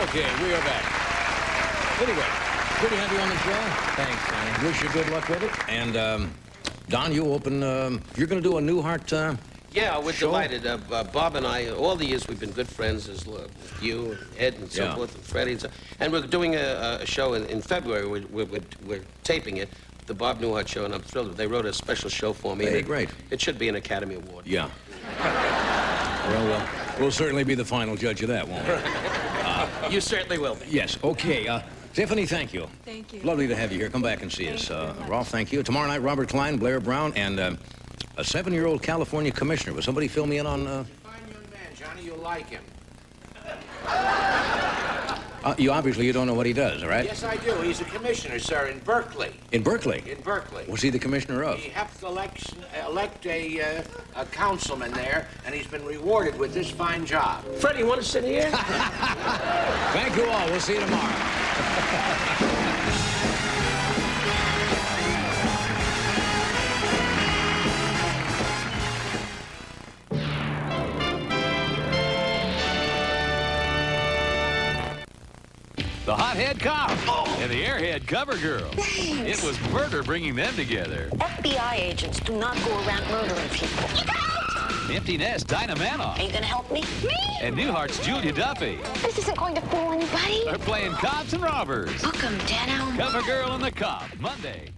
Okay, we are back. Anyway, good to have you on the show. Thanks, Johnny. Wish you good luck with it. And, Don, you open, you're going to do a Newhart, Yeah, we're show? delighted. Bob and I, all the years we've been good friends, as you, and Ed, and so forth, and Freddie, and so. And we're doing a show in February. We're taping it, the Bob Newhart Show, and I'm thrilled. They wrote a special show for me. Hey, great. It should be an Academy Award. Yeah. Well, we'll certainly be the final judge of that, won't we? You certainly will be. Yes, okay. Tiffany, thank you. Thank you. Lovely to have you here. Come back and see us. Rolf, thank you. Tomorrow night, Robert Klein, Blair Brown, and a 7-year-old California commissioner. Will somebody fill me in on... Fine young man, Johnny. You'll like him. you obviously don't know what he does, all right? Yes, I do. He's a commissioner, sir, in Berkeley. In Berkeley? In Berkeley. What's he the commissioner of? He helped elect a councilman there, and he's been rewarded with this fine job. Freddie, you want to sit here? Thank you all. We'll see you tomorrow. The Hothead Cop and the Airhead Cover Girl. It was murder bringing them together. FBI agents do not go around murdering people. Empty Nest, Dinah Manoff. Are you gonna help me? Me? And Newhart's Julia Duffy. This isn't going to fool anybody. They're playing cops and robbers. Book 'em, Dano. Cover Girl and the Cop, Monday.